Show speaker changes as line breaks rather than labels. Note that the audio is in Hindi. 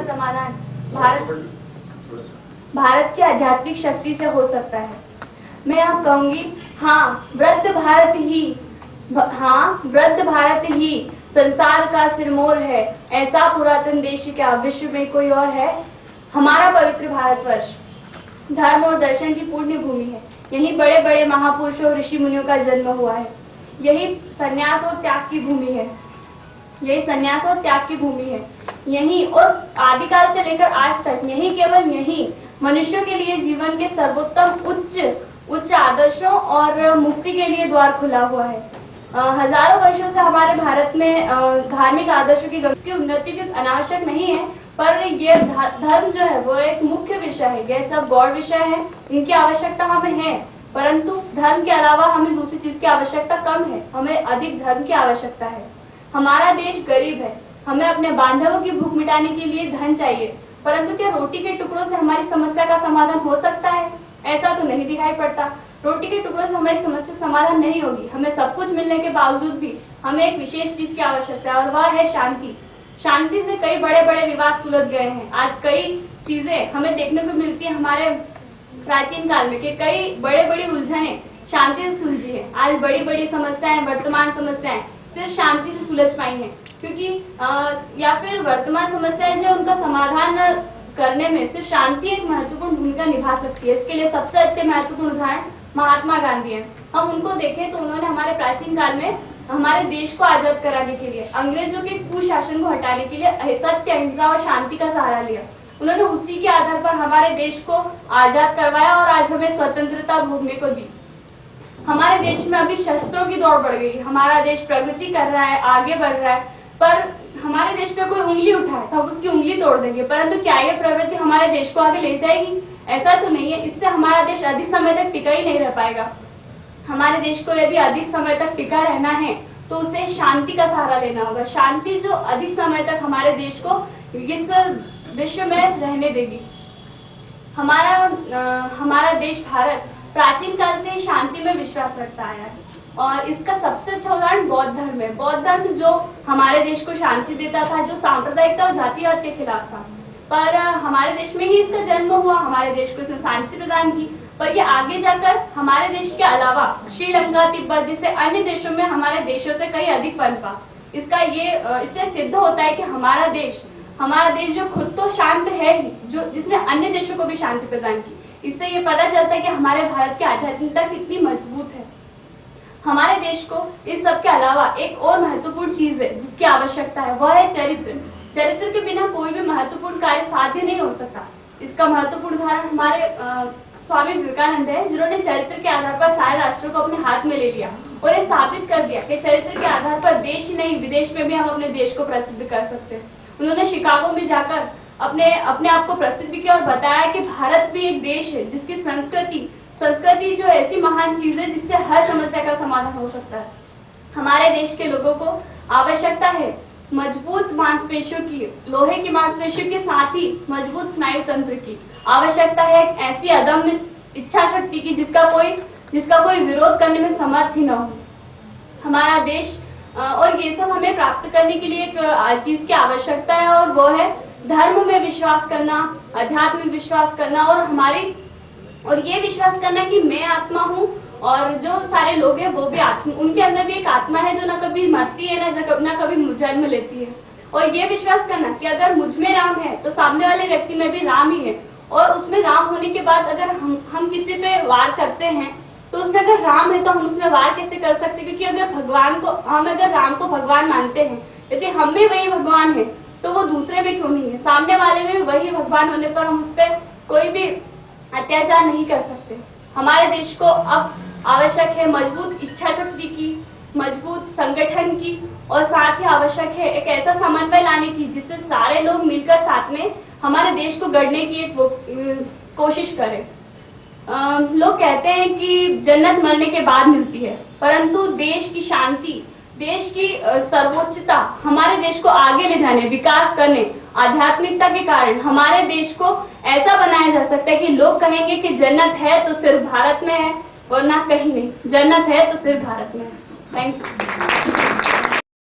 का समाधान भारत की आध्यात्मिक शक्ति से हो सकता है। मैं आप कहूंगी, वृद्ध भारत ही संसार का सिरमौर है। ऐसा पुरातन देश क्या विश्व में कोई और है? हमारा पवित्र भारतवर्ष धर्म और दर्शन की पुण्य भूमि है। यहीं बड़े बड़े महापुरुषों और ऋषि मुनियों का जन्म हुआ है। यही संन्यास और त्याग की भूमि है। यहीं और आदिकाल से लेकर आज तक केवल यहीं मनुष्यों के लिए जीवन के सर्वोत्तम उच्च आदर्शों और मुक्ति के लिए द्वार खुला हुआ है। हजारों वर्षों से हमारे भारत में धार्मिक आदर्शों की उन्नति भी अनावश्यक नहीं है, पर ये धर्म जो है वो एक मुख्य विषय है। ये सब गौड़ विषय है, इनकी आवश्यकता हमें है, परंतु धर्म के अलावा हमें दूसरी चीज की आवश्यकता कम है। हमें अधिक धर्म की आवश्यकता है। हमारा देश गरीब है, हमें अपने बांधवों की भूख मिटाने के लिए धन चाहिए, परंतु क्या रोटी के टुकड़ों से हमारी समस्या का समाधान हो सकता है? ऐसा तो नहीं दिखाई पड़ता। रोटी के टुकड़ों से हमारी समस्या समाधान नहीं होगी। हमें सब कुछ मिलने के बावजूद भी हमें एक विशेष चीज की आवश्यकता है, और वह है शांति। शांति से कई बड़े बड़े विवाद सुलझ गए हैं। आज कई चीजें हमें देखने को मिलती है हमारे प्राचीन काल में कि कई बड़े बड़ी उलझने शांति से सुलझी है। आज बड़ी बड़ी समस्याएं, वर्तमान समस्याएं सिर्फ शांति से सुलझ पाई हैं, क्योंकि या फिर वर्तमान समस्याएं जो उनका समाधान करने में सिर्फ शांति एक महत्वपूर्ण भूमिका निभा सकती है। इसके लिए सबसे अच्छे महत्वपूर्ण उदाहरण महात्मा गांधी हैं। हम उनको देखें तो उन्होंने हमारे प्राचीन काल में हमारे देश को आजाद कराने के लिए, अंग्रेजों के कुशासन को हटाने के लिए सत्य, अहिंसा और शांति का सहारा लिया। उन्होंने उसी के आधार पर हमारे देश को आजाद करवाया और आज हमें स्वतंत्रता भोगने को दी। हमारे देश में अभी शस्त्रों की दौड़ बढ़ गई। हमारा देश प्रगति कर रहा है, आगे बढ़ रहा है, पर हमारे देश पे कोई उंगली उठाए तो हम उसकी उंगली तोड़ देंगे। परंतु क्या ये प्रवृत्ति हमारे देश को आगे ले जाएगी? ऐसा तो नहीं है। इससे हमारा देश अधिक समय तक टिका ही नहीं रह पाएगा। हमारे देश को यदि अधिक समय तक टिका रहना है तो उसे शांति का सहारा लेना होगा। शांति जो अधिक समय तक हमारे देश को इस विश्व में रहने देगी। हमारा देश भारत प्राचीन काल से शांति में विश्वास रखता आया है, और इसका सबसे अच्छा उदाहरण बौद्ध धर्म है। बौद्ध धर्म जो हमारे देश को शांति देता था, जो सांप्रदायिकता और जातिवाद के खिलाफ था, पर हमारे देश में ही इसका जन्म हुआ। हमारे देश को इसने शांति प्रदान की, पर ये आगे जाकर हमारे देश के अलावा श्रीलंका, तिब्बत जैसे अन्य देशों में हमारे देशों से कहीं अधिक पनपा। इससे सिद्ध होता है कि हमारा देश जो खुद तो शांत है ही, जिसने अन्य देशों को भी शांति प्रदान की। इससे ये पता चलता है कि हमारे भारत की आध्यात्मिकता कितनी मजबूत है। हमारे देश को इस सब के अलावा एक और महत्वपूर्ण चीज है जिसकी आवश्यकता है, वह है चरित्र। चरित्र के बिना कोई भी महत्वपूर्ण कार्य साध्य नहीं हो सकता। इसका महत्वपूर्ण उदाहरण हमारे स्वामी विवेकानंद है, जिन्होंने चरित्र के आधार पर सारे राष्ट्रों को अपने हाथ में ले लिया और ये साबित कर दिया कि चरित्र के आधार पर देश ही नहीं, विदेश में भी हम अपने देश को प्रसिद्ध कर सकते हैं। उन्होंने शिकागो में जाकर अपने आप को प्रसिद्ध किया और बताया कि भारत भी एक देश है जिसकी संस्कृति जो ऐसी महान चीज है जिससे हर समस्या का समाधान हो सकता है। हमारे देश के लोगों को आवश्यकता है मजबूत मांसपेशियों की, लोहे की मांसपेशियों के साथ ही मजबूत स्नायु तंत्र की। आवश्यकता है एक ऐसी अदम्य इच्छा शक्ति की जिसका कोई विरोध करने में समर्थ ही न हो। हमारा देश और ये सब हमें प्राप्त करने के लिए एक चीज की आवश्यकता है, और वो है धर्म में विश्वास करना, अध्यात्म में विश्वास करना, और ये विश्वास करना कि मैं आत्मा हूँ और जो सारे लोग हैं वो भी आत्मा, उनके अंदर भी एक आत्मा है जो न कभी मरती है न कभी जन्म लेती है। और ये विश्वास करना कि अगर मुझ में राम है तो सामने वाले व्यक्ति में भी राम ही है, और उसमें राम होने के बाद अगर हम किसी पे वार करते हैं तो उसमें अगर राम है तो हम उसमें वार कैसे कर सकते हैं? क्योंकि अगर राम को भगवान मानते हैं, यदि हम में वही भगवान है तो वो दूसरे में क्यों नहीं है? सामने वाले में वही भगवान होने पर हम उस पर कोई भी अत्याचार नहीं कर सकते। हमारे देश को अब आवश्यक है मजबूत इच्छा शक्ति की, मजबूत संगठन की, और साथ ही आवश्यक है एक ऐसा समन्वय लाने की जिससे सारे लोग मिलकर साथ में हमारे देश को गढ़ने की एक कोशिश करें। लोग कहते हैं कि जन्नत मरने के बाद मिलती है, परंतु देश की शांति, देश की सर्वोच्चता हमारे देश को आगे ले जाने, विकास करने, आध्यात्मिकता के कारण हमारे देश को ऐसा बनाया जा सकता है कि लोग कहेंगे कि जन्नत है तो सिर्फ भारत में है, वरना कहीं नहीं। जन्नत है तो सिर्फ भारत में है। Thank you.